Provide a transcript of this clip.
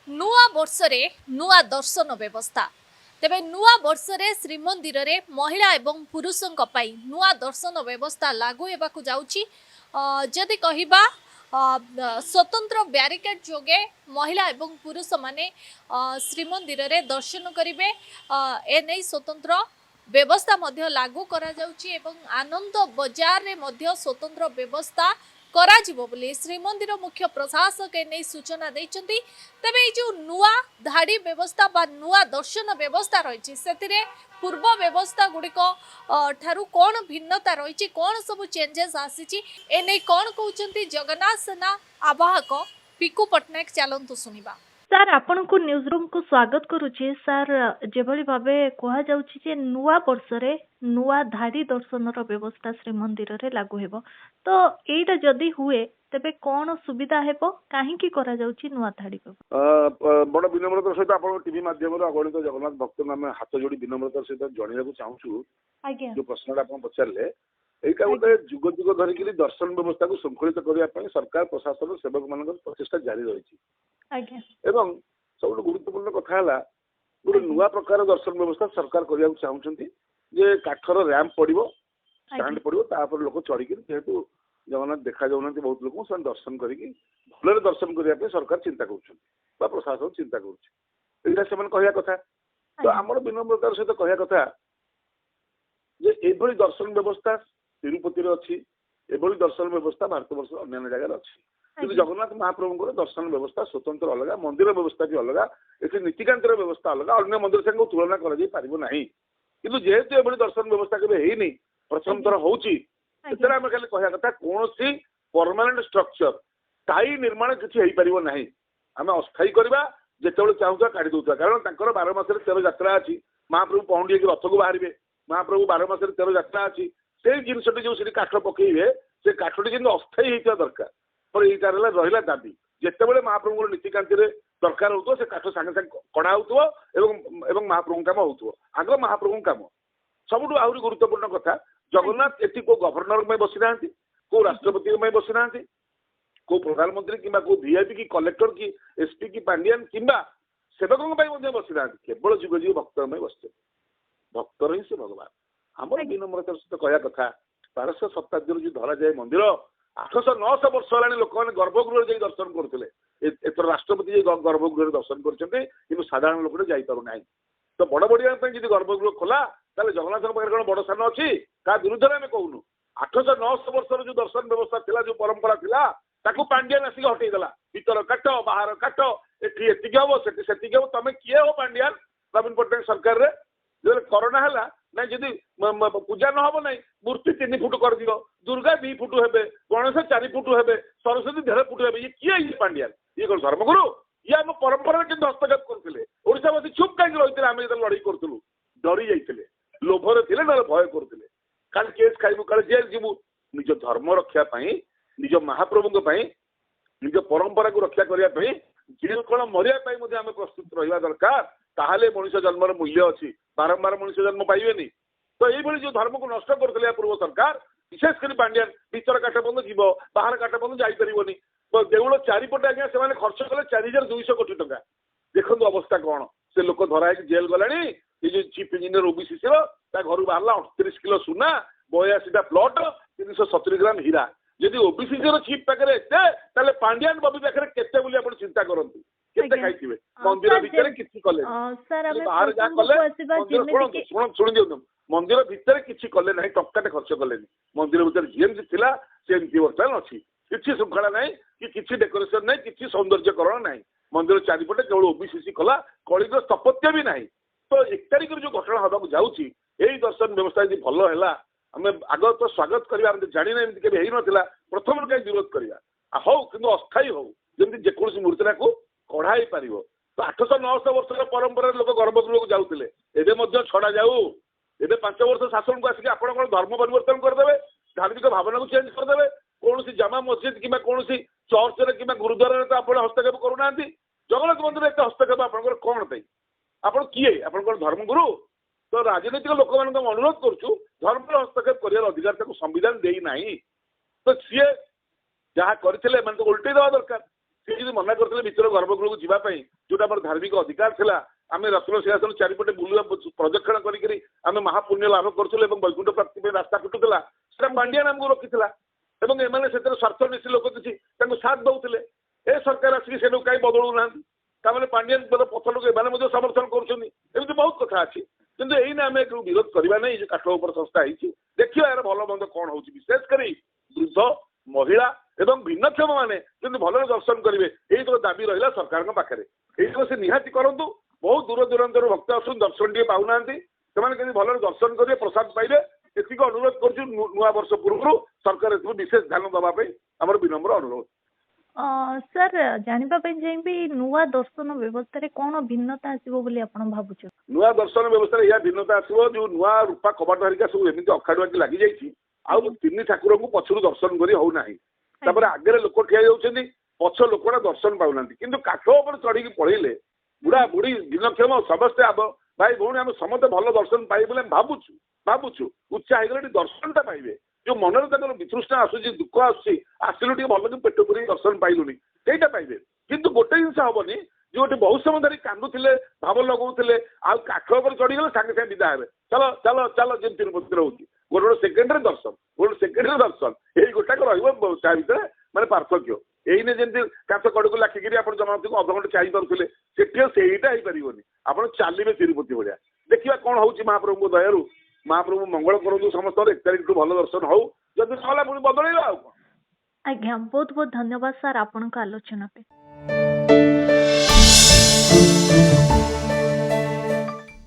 नुआ वर्षरे नुआ दर्शन व्यवस्था तेबे नुआ वर्षरे श्रीमंदिर रे महिला एवं पुरुषों पई नुआ दर्शन व्यवस्था लागू हेबाकु जाउची। जदि कहिबा स्वतंत्र ब्यारिकेड जोगे महिला एवं पुरुष माने श्रीमंदिर रे दर्शन करिवे। एनै स्वतंत्र व्यवस्था मध्य लागू करा जाउची एवं आनंद बजार रे मध्य स्वतंत्र व्यवस्था करा जिवो बोली श्रीमंदिर मुख्य प्रशासक एनै सूचना दैछंती। तेबे जो नुआ धाड़ी व्यवस्था बा नुआ दर्शन व्यवस्था रही से पूर्व व्यवस्था गुड़िक ठारू कौन भिन्नता रही कौन सब चेंजेस आसी एने कौन कहते जगन्नाथ सेना आवाहक पिकू पट्टनायक चलतु सुनिबा। सार आपण को न्यूज रूम को स्वागत करुचे। सार जेभली भाबे कहा जाउची जे नुआ वर्षरे नुआ धाड़ी दर्शन रो व्यवस्था श्रीमंदिर रे लागू हेबो, तो एटा जदी हुए तेबे कौन सुविधा हेबो, काहे की करा जाउची नुआ धाड़ी व्यवस्था? बड़ विनम्रतार सहित आप टीवी माध्यम अगणित जगन्नाथ भक्त आम हाथ जोड़ी विनम्रतार सहित जनवाक चाहूँ आज्ञा जो प्रश्न आप पचारे एटा गोटे जुग जुग धरिक दर्शन व्यवस्था को श्रृंखलित करने सरकार प्रशासन सेवक मान प्रचेषा जारी रही आज्ञा एवं सब गुरुत्वपूर्ण कथा है गोटे नुआ प्रकार दर्शन व्यवस्था सरकार करने चाहते जे काठर रैंप पड़ो स्टाण्ड पड़ो तापर लोक चढ़ी जेहेतु जगन्नाथ देखा जाऊना बहुत लोग से दर्शन करके भलरे दर्शन करने सरकार चिंता कर प्रशासन चिंता कर कथा। तो आम विनम्रतार सहित कहया कथा जे एभली दर्शन व्यवस्था तिरुपति अच्छी एभली दर्शन व्यवस्था भारत वर्ष अन्य जगह अच्छी कि जगन्नाथ महाप्रभु दर्शन व्यवस्था स्वतंत्र अलग मंदिर व्यवस्था भी अलग ये नीतिकांत व्यवस्था अलग अन्य मंदिर संग तुलना करना कि जेहेतु एभली दर्शन व्यवस्था केवे प्रथम थर होती खाली कहया कथा कौन परमानेंट स्ट्रक्चर स्थायी निर्माण किसी ना आम अस्थायी करवा जिते चाहूँ काढ़ी दूसरा कारण 12 मास 13 यात्रा अच्छी महाप्रभु पहुंडी रथ को बाहर महाप्रभु 12 मास 13 यात्रा अच्छी से जिनसटी जो काठ पकड़े से काठटी जमी अस्थायी होता दरकार पर यहाँ रहा दाबी जिते महाप्रभु नीतिकांति दरकार हो से काठ सागे सागे कड़ा हो महाप्रभु कम हो आग महाप्रभु कम सबुठ आहरी गुरुत्वपूर्ण कथा जगन्नाथ एटी को गवर्नर में बसी ना को राष्ट्रपति में बसी ना को प्रधानमंत्री कि वीआईपी की कलेक्टर की एसपी की पांडियान कि सेवकों बसी ना केवल जुग जुग भक्त में बसते भक्तर ही से भगवान आम विनम्रतार सहित कहया कथा 1200 शताब्दी जो धरा जाए मंदिर 800 900 वर्ष है लोक मैंने गर्भगृह जाई दर्शन करते एथर राष्ट्रपति गर्भगृह दर्शन कर साधारण लोक जापना तो बड़ बढ़िया गर्भगृह खोला ताले जगन्नाथ पाखे कौन बड़ स्थान अच्छी क्या विरुद्ध में कहूनु 800 900 वर्ष जो दर्शन व्यवस्था थिला जो परंपरा थिला ताकू पांडियान आसिक हटेईदेला भीतर काट बाहर काट एति हम से हम तुम किए हो पांडियान नवीन पट्टनायक सरकार रे जो करोना है ना जदि पूजा न हम ना मूर्ति 3 फुट कर दियो दुर्गा 2 फुट हे गणेश 4 फुट हे सरस्वती 1.5 फुट हे ये किए ये पांडियान ये कौन धर्मगुरु ये आम परंपरा के हस्तक्षेप करते ओडावासी चुप कहीं रही आम जो लड़ाई करूँ डरी जाते लोभर थे ना भय करते काल केस खाइबू काल जेल जीवु निज धर्म रक्षापी निज महाप्रभु निज परंपरा को रक्षा करने जेल कौन मरिया आम प्रस्तुत रहा दरकार ताहले मनुष्य जन्मर मूल्य अच्छी बारंबार मनुष्य जन्म पाइबेनी तो ये जो धर्म को नष्ट करते पूर्व सरकार विशेषकर पांडियान भीतर काठ बंद जीव बाहर काठ बंद जापरनी देउल चारिपटे आज्ञा से खर्च कले 4200 कोटी टका देखो अवस्था कौन से लोक धरा जेल गलानी ये जो चीफ इंजीनियर ओबीसीसी घर बाहर 38 किलो सुना 82टा प्लट 370 ग्राम हीरा जदि ओबीसीसी चीफ पाखे एते पांडियान बबी पाखे केते बोली आपण चिंता करंतु केते खाइथिबे मंदिर भितर किछि कले बाहर जा कले शुणी दियो मंदिर भितर किछि कले नहीं टक्काटे खर्च कले मंदिर भितर जेमति थिला सेमति वर्तमान अछि किछि श्रृंखला नहीं कि किछि डेकोरेशन नहीं किछि सौंदर्यकरण नहीं मंदिर चारिपटे केवल ओबीसीसी कला कलिग स्थापत्य भी नहीं तो 1 तारिख जो घटना हवाक जाऊँगी यही दर्शन व्यवस्था यदि भल है आम आग तो स्वागत करवा जाणी ना एमती केवे ना प्रथम कहीं विरोध करवा हौ कि अस्थायी हौ जमी जेकोसी मूर्तिटा को कढ़ाई पार तो 800 900 वर्ष परंपरा लोक गर्भगृह को जाऊले एवं छड़ा जाऊ एवं 5 वर्ष शासन को आसिक आप धर्म परिवर्तन करदे धार्मिक भावना को चेंज करदे कौन जामा मस्जिद कि कौन चर्च कि गुरुद्वार तो आप हस्तक्षेप करूना जगन्नाथ मंदिर एत हस्तक्षेप आप कौन पाई आप किए आप धर्मगुरु तो राजनीतिक लोक मान अनुरोध करुँ धर्म हस्तक्षेप कर अधिकार संविधान देना तो सी जहाँ करते तो उल्टे देवा दरकार ସେ ଯଦି ମନା କରିଥିଲେ ଭିତର ଗର୍ଭଗୃହକୁ ଯିବା ପାଇଁ ଯୋଉଟା ଆମର ଧାର୍ମିକ ଅଧିକାର ଥିଲା, ଆମେ ରତ୍ନ ସିଂହାସନ ଚାରିପଟେ ବୁଲିବା ପ୍ରଦକ୍ଷିଣ କରିକିରି ଆମେ ମହାପୁଣ୍ୟ ଲାଭ କରୁଥିଲୁ ଏବଂ ବୈକୁଣ୍ଠ ପ୍ରାପ୍ତି ପାଇଁ ରାସ୍ତା ଫିଟୁଥିଲା, ସେଟା ପାଣ୍ଡିଆନ ଆମକୁ ରୋକିଥିଲା ଏବଂ ଏମାନେ ସେଥିରେ ସ୍ୱାର୍ଥନିଷ୍ଠ ଲୋକ କିଛି ତାଙ୍କୁ ସାଥ ଦଉଥିଲେ। ଏ ସରକାର ଆସିକି ସେଠୁ କାହିଁ ବଦଳୁନାହାନ୍ତି? ତାମାନେ ପାଣ୍ଡିଆନ ପଥରକୁ ଏମାନେ ମଧ୍ୟ ସମର୍ଥନ କରୁଛନ୍ତି। ଏମିତି ବହୁତ କଥା ଅଛି, କିନ୍ତୁ ଏଇନା ଆମେ ବିରୋଧ କରିବା ନାହିଁ। ଯୋଉ କାଠ ଉପର ସଂସ୍ଥା ହେଇଛି, ଦେଖିବା ଏହାର ଭଲ ମନ୍ଦ କଣ ହଉଛି। ବିଶେଷ କରି ବୃଦ୍ଧ, ମହିଳା ଏବଂ ଭିନ୍ନକ୍ଷମ ମାନେ କିନ୍ତୁ ଭଲରେ ଦର୍ଶନ କରିବେ, ଏଇ ତ ଦାବି ରହିଲା ସରକାରଙ୍କ ପାଖରେ। ଏଇଥିରେ ସେ ନିହାତି କରନ୍ତୁ। ବହୁତ ଦୂର ଦୂରାନ୍ତରୁ ଭକ୍ତ ଆସୁଛନ୍ତି, ଦର୍ଶନ ଟିକେ ପାଉନାହାନ୍ତି, ସେମାନେ କେମିତି ଭଲରେ ଦର୍ଶନ କରିବେ, ପ୍ରସାଦ ପାଇବେ, ଏତିକି ଅନୁରୋଧ କରୁଛୁ। ନୂଆ ବର୍ଷ ପୂର୍ବରୁ ସରକାର ଏଥିରୁ ବିଶେଷ ଧ୍ୟାନ ଦେବା ପାଇଁ ଆମର ବିନମ୍ର ଅନୁରୋଧ। ସାର୍ ଜାଣିବା ପାଇଁ ଚାହିଁବି ନୂଆ ଦର୍ଶନ ବ୍ୟବସ୍ଥାରେ କଣ ଭିନ୍ନତା ଆସିବ ବୋଲି ଆପଣ ଭାବୁଛନ୍ତି? ନୂଆ ଦର୍ଶନ ବ୍ୟବସ୍ଥାରେ ଏହା ଭିନ୍ନତା ଆସିବ, ଯୋଉ ନୂଆ ରୂପା କବାଟ ହରିକା ସବୁ ଏମିତି ଅଖାଡୁଆକି ଲାଗିଯାଇଛି, ଆଉ ତିନି ଠାକୁରଙ୍କୁ ପଛରୁ ଦର୍ଶନ କରି ହଉନାହିଁ। ତାପରେ ଆଗରେ ଲୋକ ଠିଆ ଯାଉଛନ୍ତି, ପଛ ଲୋକଟା ଦର୍ଶନ ପାଉନାହାନ୍ତି। କିନ୍ତୁ କାଠ ଉପରେ ଚଢିକି ପଳେଇଲେ ବୁଢା ବୁଢୀ ଭିନ୍ନକ୍ଷମ ସମସ୍ତେ ଭାଇ ଭଉଣୀ ଆମେ ସମସ୍ତେ ଭଲ ଦର୍ଶନ ପାଇବେ ବୋଲି ଆମେ ଭାବୁଛୁ ଉଚ୍ଚା ହେଇଗଲେ ଟିକେ ଦର୍ଶନଟା ପାଇବେ। ଯୋଉ ମନରେ ତାଙ୍କର ବିତୃଷ୍ଣା ଆସୁଛି, ଦୁଃଖ ଆସୁଛି, ଆସିଲୁ ଟିକେ ଭଲ ପେଟ ପୁରେଇ ଦର୍ଶନ ପାଇଲୁନି, ସେଇଟା ପାଇବେ। କିନ୍ତୁ ଗୋଟେ ଜିନିଷ ହବନି, ଯୋଉ ଗୋଟେ ବହୁତ ସମୟ ଧରି କାନ୍ଦୁଥିଲେ, ଭାବ ଲଗଉଥିଲେ, ଆଉ କାଠ ଉପରେ ଚଢିଗଲେ ସାଙ୍ଗେ ସାଙ୍ଗେ ବିଦା ହେବେ, ଚାଲ ଚାଲ ଚାଲ, ଯେମିତି ତିରୁପତିରେ ହଉଛି ଗୋଟେ ସେକେଣ୍ଡରେ ଦର୍ଶନ, ଏଇ ଗୋଟାକ ରହିବ ତା ଭିତରେ ମାନେ ପାର୍ଥକ୍ୟ। ଏଇନେ ଯେମିତି କାଠ କଡକୁ ଲାଖିକିରି ଆପଣ ଜମାକୁ ଅଧଘଣ୍ଟେ ଚାହିଁ ପାରୁଥିଲେ, ସେଠି ସେଇଟା ହେଇପାରିବନି। ଆପଣ ଚାଲିବେ ତିରୁପତି ଭଳିଆ। ଦେଖିବା କଣ ହଉଛି ମହାପ୍ରଭୁଙ୍କ ଦୟାରୁ। ମହାପ୍ରଭୁ ମଙ୍ଗଳ କରନ୍ତୁ ସମସ୍ତଙ୍କର। 1 ତାରିଖଠୁ ଭଲ ଦର୍ଶନ ହଉ, ଯଦି ନହେଲା ପୁଣି ବଦଳେଇବା ଆଉ କଣ। ଆଜ୍ଞା, ବହୁତ ବହୁତ ଧନ୍ୟବାଦ ସାର୍ ଆପଣଙ୍କ ଆଲୋଚନା ପାଇଁ।